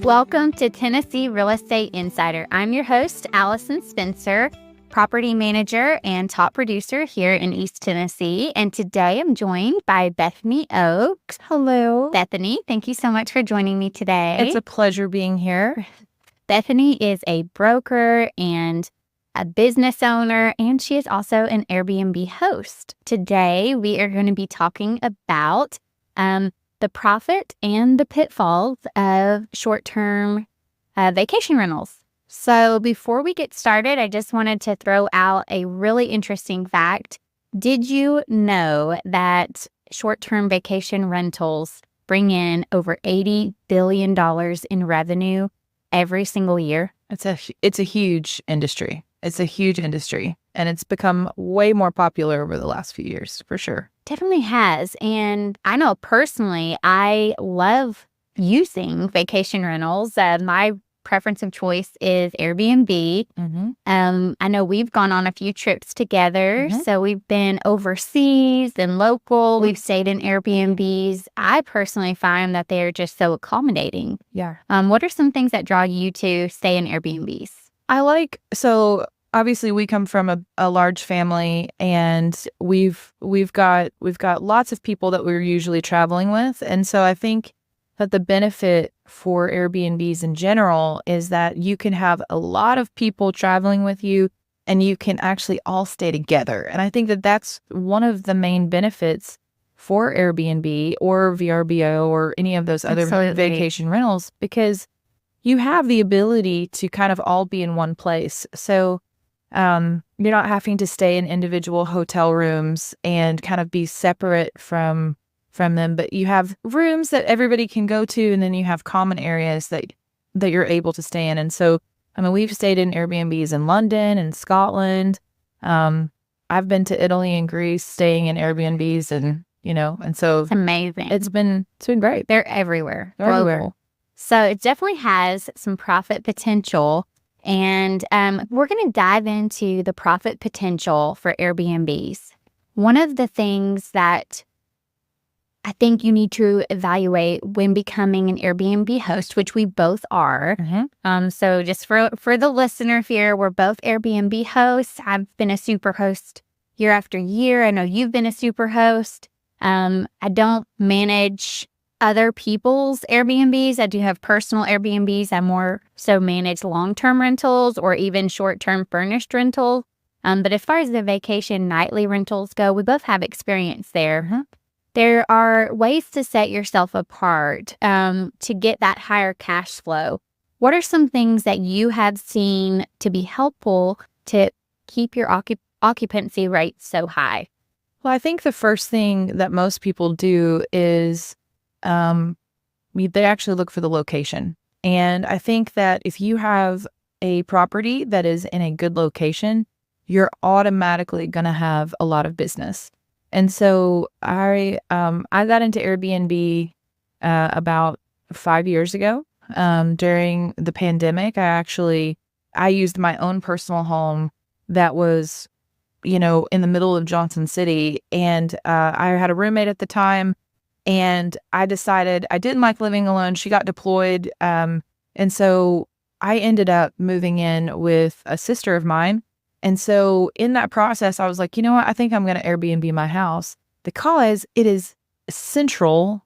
Welcome to Tennessee Real Estate Insider. I'm your host, Allison Spencer, property manager and top producer here in East Tennessee. And today I'm joined by Bethany Oakes. Hello. Bethany, thank you so much for joining me today. It's a pleasure being here. Bethany is a broker and a business owner, and she is also an Airbnb host. Today, we are going to be talking about the profit and the pitfalls of short-term vacation rentals. So before we get started, I just wanted to throw out a really interesting fact. Did you know that short-term vacation rentals bring in over $80 billion in revenue every single year? It's a huge industry. It's a huge industry, and it's become way more popular over the last few years, for sure. Definitely has. And I know personally, I love using vacation rentals. My preference of choice is Airbnb. I know we've gone on a few trips together. So we've been overseas and local. We've stayed in Airbnbs. I personally find that they're just so accommodating. Yeah. What are some things that draw you to stay in Airbnbs? So obviously we come from a large family, and we've got lots of people that we're usually traveling with. And so I think that the benefit for Airbnbs in general is that you can have a lot of people traveling with you, and you can actually all stay together. And I think that that's one of the main benefits for Airbnb or VRBO or any of those other Absolutely. vacation rentals, because you have the ability to kind of all be in one place. So you're not having to stay in individual hotel rooms and kind of be separate from them, but you have rooms that everybody can go to, and then you have common areas that you're able to stay in. And so, I mean, we've stayed in Airbnbs in London and Scotland. I've been to Italy and Greece staying in Airbnbs, and so It's amazing. it's been great. They're everywhere. They're everywhere. Global. So it definitely has some profit potential. And we're going to dive into the profit potential for Airbnbs. One of the things that I think you need to evaluate when becoming an Airbnb host, which we both are. So just for the listener here, we're both Airbnb hosts. I've been a super host year after year. I know you've been a super host. I don't manage other people's Airbnbs. I do have personal Airbnbs. I more so manage long-term rentals or even short-term furnished rentals. But as far as the vacation nightly rentals go, we both have experience there. There are ways to set yourself apart to get that higher cash flow. What are some things that you have seen to be helpful to keep your occupancy rate so high? Well, I think the first thing that most people do is they actually look for the location. And I think that if you have a property that is in a good location, you're automatically going to have a lot of business. And so I got into Airbnb about 5 years ago. During the pandemic, I used my own personal home that was, in the middle of Johnson City. And I had a roommate at the time. And I decided I didn't like living alone. She got deployed. And so I ended up moving in with a sister of mine. And so in that process, I was like, you know what? I think I'm going to Airbnb my house because it is central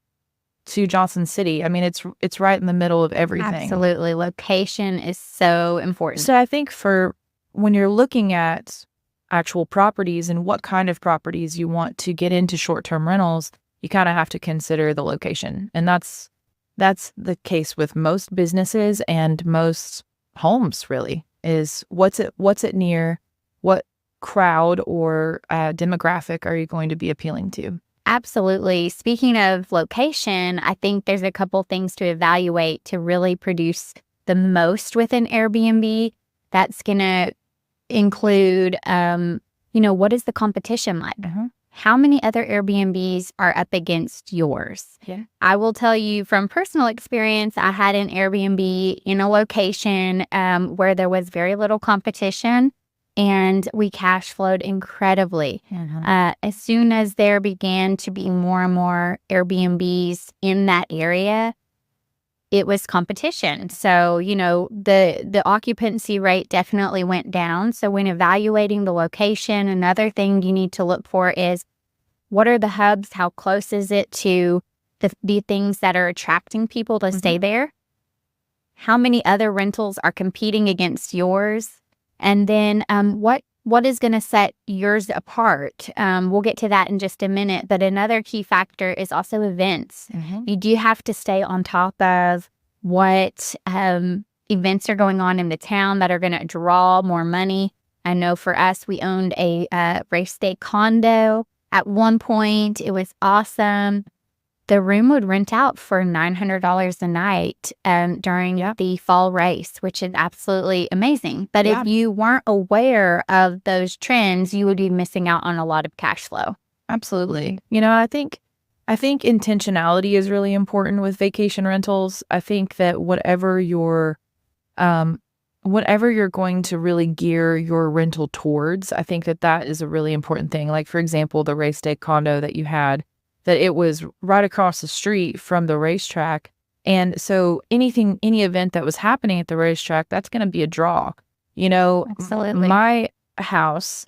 to Johnson City. I mean, it's right in the middle of everything. Absolutely. Location is so important. So I think for when you're looking at actual properties and what kind of properties you want to get into short-term rentals, you kind of have to consider the location. And that's the case with most businesses and most homes, really, is what's it near? What crowd or demographic are you going to be appealing to? Absolutely. Speaking of location, I think there's a couple things to evaluate to really produce the most with an Airbnb. That's going to include, what is the competition like? How many other Airbnbs are up against yours? Yeah. I will tell you from personal experience, I had an Airbnb in a location where there was very little competition, and we cash flowed incredibly. As soon as there began to be more and more Airbnbs in that area, it was competition. So, the occupancy rate definitely went down. So when evaluating the location, another thing you need to look for is, what are the hubs? How close is it to the things that are attracting people to stay there? How many other rentals are competing against yours? And then what is going to set yours apart? We'll get to that in just a minute. But another key factor is also events. You do have to stay on top of what events are going on in the town that are going to draw more money. I know for us, we owned a race day condo. At one point, it was awesome. The room would rent out for $900 a night during the fall race, which is absolutely amazing. But if you weren't aware of those trends, you would be missing out on a lot of cash flow. Absolutely. I think intentionality is really important with vacation rentals. I think that whatever you're going to really gear your rental towards, I think that is a really important thing. Like, for example, the race day condo that you had, that it was right across the street from the racetrack. And so any event that was happening at the racetrack, that's going to be a draw. Absolutely. My house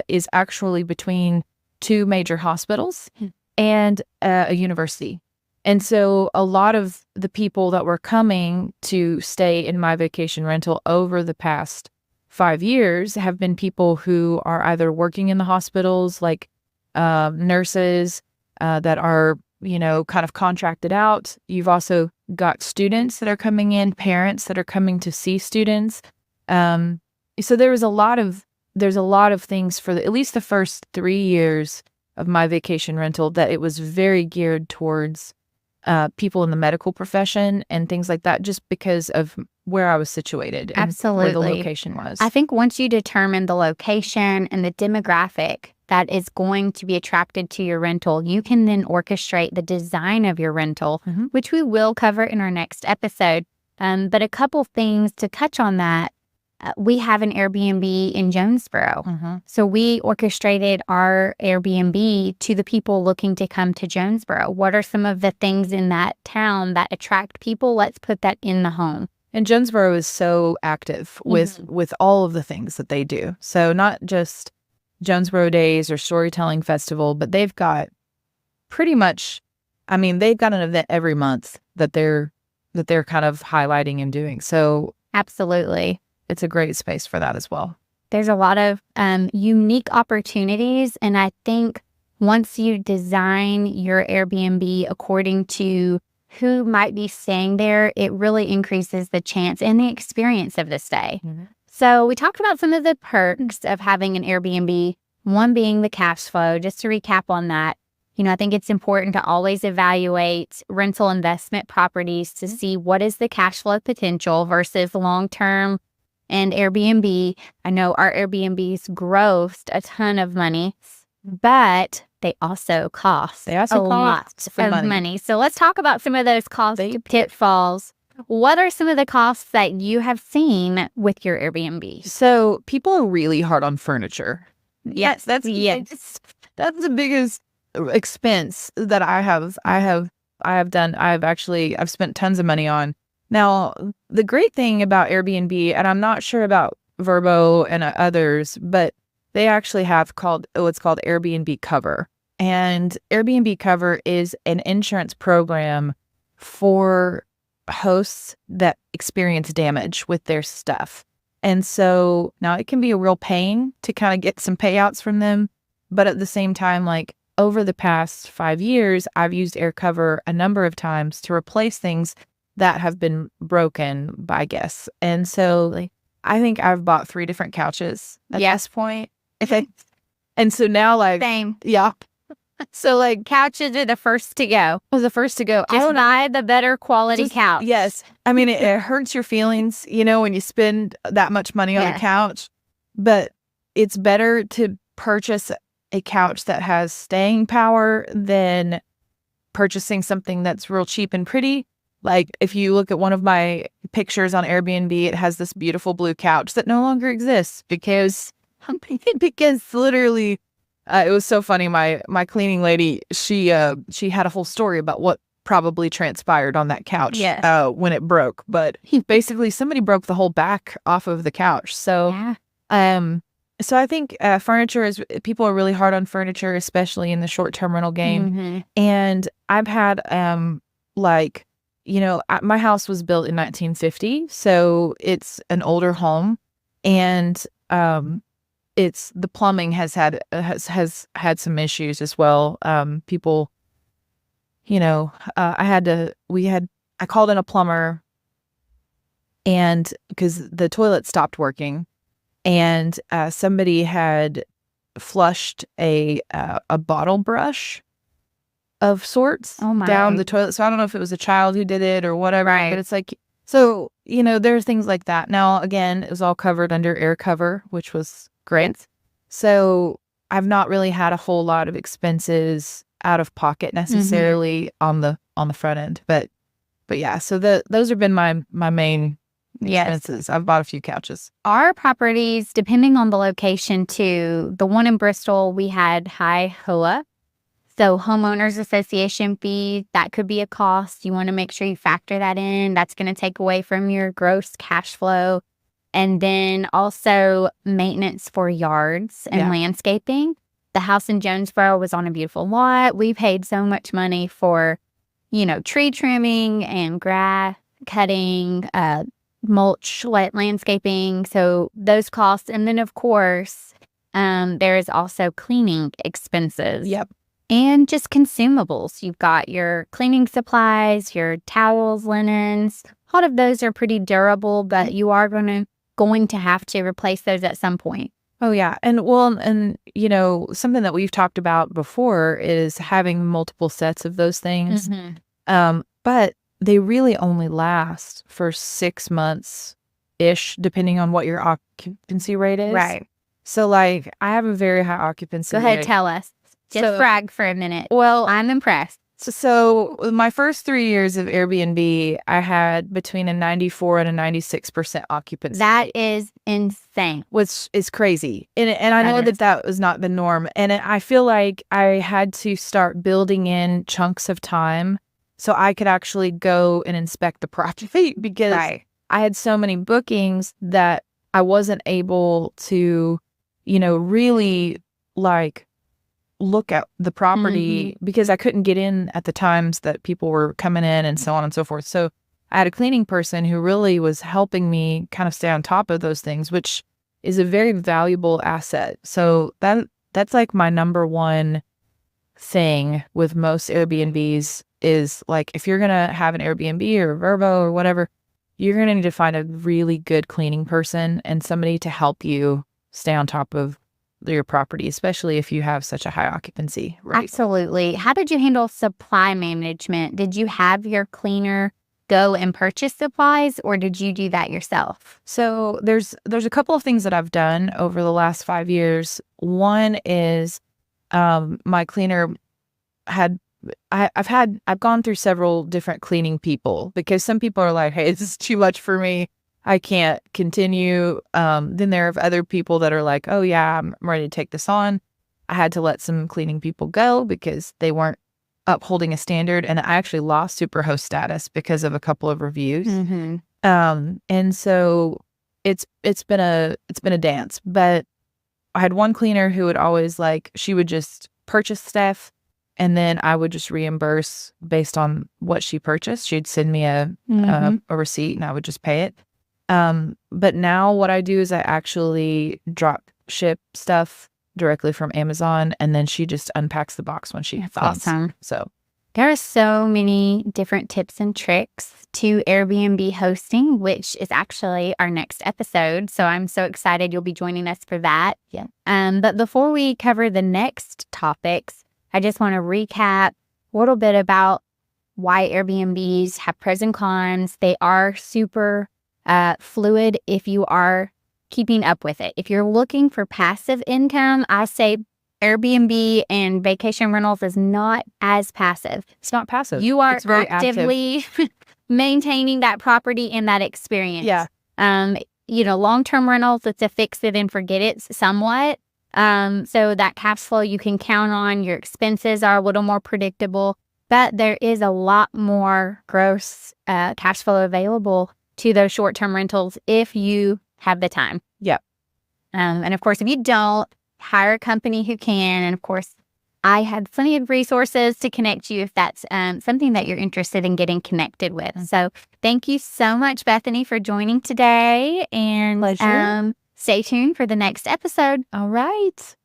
is actually between two major hospitals and a university. And so a lot of the people that were coming to stay in my vacation rental over the past 5 years have been people who are either working in the hospitals, like nurses, that are, kind of contracted out. You've also got students that are coming in, parents that are coming to see students. So there's a lot of things for at least the first 3 years of my vacation rental that it was very geared towards people in the medical profession and things like that, just because of where I was situated. Absolutely. And where the location was. I think once you determine the location and the demographic that is going to be attracted to your rental, you can then orchestrate the design of your rental, which we will cover in our next episode. But a couple things to touch on that. We have an Airbnb in Jonesboro. So we orchestrated our Airbnb to the people looking to come to Jonesboro. What are some of the things in that town that attract people? Let's put that in the home. And Jonesboro is so active with all of the things that they do. So not just Jonesboro Days or Storytelling Festival, but they've got pretty much, they've got an event every month that they're kind of highlighting and doing. So absolutely. It's a great space for that as well. There's a lot of unique opportunities. And I think once you design your Airbnb according to who might be staying there, it really increases the chance and the experience of the stay. So we talked about some of the perks of having an Airbnb, one being the cash flow. Just to recap on that, I think it's important to always evaluate rental investment properties to see what is the cash flow potential versus long-term. And Airbnb, I know our Airbnbs grossed a ton of money, but they also cost a lot of money. So let's talk about some of those cost pitfalls. What are some of the costs that you have seen with your Airbnb? So people are really hard on furniture. Yes, that's the biggest expense that I've spent tons of money on. Now, the great thing about Airbnb, and I'm not sure about Vrbo and others, but they actually have what's called Airbnb Cover. And Airbnb Cover is an insurance program for hosts that experience damage with their stuff. And so now it can be a real pain to kind of get some payouts from them. But at the same time, like over the past 5 years, I've used AirCover a number of times to replace things that have been broken by guests. And so I think I've bought 3 different couches at this point. And so now Same. Yeah. So couches are the first to go. Was the first to go. Just buy the better quality couch. Yes. It hurts your feelings, when you spend that much money on a couch, but it's better to purchase a couch that has staying power than purchasing something that's real cheap and pretty. Like if you look at one of my pictures on Airbnb, it has this beautiful blue couch that no longer exists because literally, it was so funny. My cleaning lady, she had a whole story about what probably transpired on that couch Yes. when it broke. But basically, somebody broke the whole back off of the couch. So, Yeah. so I think furniture is people are really hard on furniture, especially in the short-term rental game. Mhm. And I've had like, my house was built in 1950, so it's an older home, and it's the plumbing has had some issues as well. People, I called in a plumber, and because the toilet stopped working, and somebody had flushed a bottle brush of sorts Oh my. down the toilet. So I don't know if it was a child who did it or whatever, Right. but it's like, so, there are things like that. Now, again, it was all covered under air cover, which was great. Yes. So I've not really had a whole lot of expenses out of pocket necessarily on the front end, but yeah, so those have been my main Yes. expenses. I've bought a few couches. Our properties, depending on the location too, the one in Bristol, we had high HOA. So homeowners association fee, that could be a cost. You want to make sure you factor that in. That's going to take away from your gross cash flow. And then also maintenance for yards and Yeah. landscaping. The house in Jonesboro was on a beautiful lot. We paid so much money for, tree trimming and grass cutting, mulch, landscaping. So those costs. And then, of course, there is also cleaning expenses. Yep. And just consumables. You've got your cleaning supplies, your towels, linens. A lot of those are pretty durable, but you are going to have to replace those at some point. Oh, yeah. And something that we've talked about before is having multiple sets of those things. But they really only last for 6 months-ish, depending on what your occupancy rate is. Right. So, I have a very high occupancy Go ahead, rate. tell us. Just brag for a minute. Well, I'm impressed. So my first 3 years of Airbnb, I had between a 94 and a 96% occupancy. That is insane. Which is crazy. And I know that was not the norm. And I feel like I had to start building in chunks of time so I could actually go and inspect the property because Right. I had so many bookings that I wasn't able to, really look at the property because I couldn't get in at the times that people were coming in and so on and so forth. So I had a cleaning person who really was helping me kind of stay on top of those things, which is a very valuable asset. So that's my number one thing with most Airbnbs is if you're going to have an Airbnb or a Vrbo or whatever, you're going to need to find a really good cleaning person and somebody to help you stay on top of your property, especially if you have such a high occupancy rate. Absolutely. How did you handle supply management? Did you have your cleaner go and purchase supplies, or did you do that yourself? So there's a couple of things that I've done over the last 5 years. One is my cleaner I've gone through several different cleaning people because some people are like, hey, this is too much for me. I can't continue. Then there are other people that are like, oh yeah, I'm ready to take this on. I had to let some cleaning people go because they weren't upholding a standard. And I actually lost Superhost status because of a couple of reviews. And so it's been a dance, but I had one cleaner who would always she would just purchase stuff and then I would just reimburse based on what she purchased. She'd send me a receipt and I would just pay it. But now what I do is I actually drop ship stuff directly from Amazon and then she just unpacks the box when she That's comes. awesome. So there are so many different tips and tricks to Airbnb hosting, which is actually our next episode. So I'm so excited you'll be joining us for that. Yeah. But before we cover the next topics, I just want to recap a little bit about why Airbnbs have pros and cons. They are super fluid if you are keeping up with it. If you're looking for passive income, I say Airbnb and vacation rentals is not as passive. It's not passive. You are It's very actively maintaining that property and that experience. Yeah. Long-term rentals, it's a fix it and forget it somewhat. So that cash flow you can count on, your expenses are a little more predictable. But there is a lot more gross cash flow available to those short-term rentals if you have the time. Yep. And of course, if you don't, hire a company who can. And of course, I have plenty of resources to connect you if that's something that you're interested in getting connected with. So thank you so much, Bethany, for joining today. And Pleasure. stay tuned for the next episode. All right.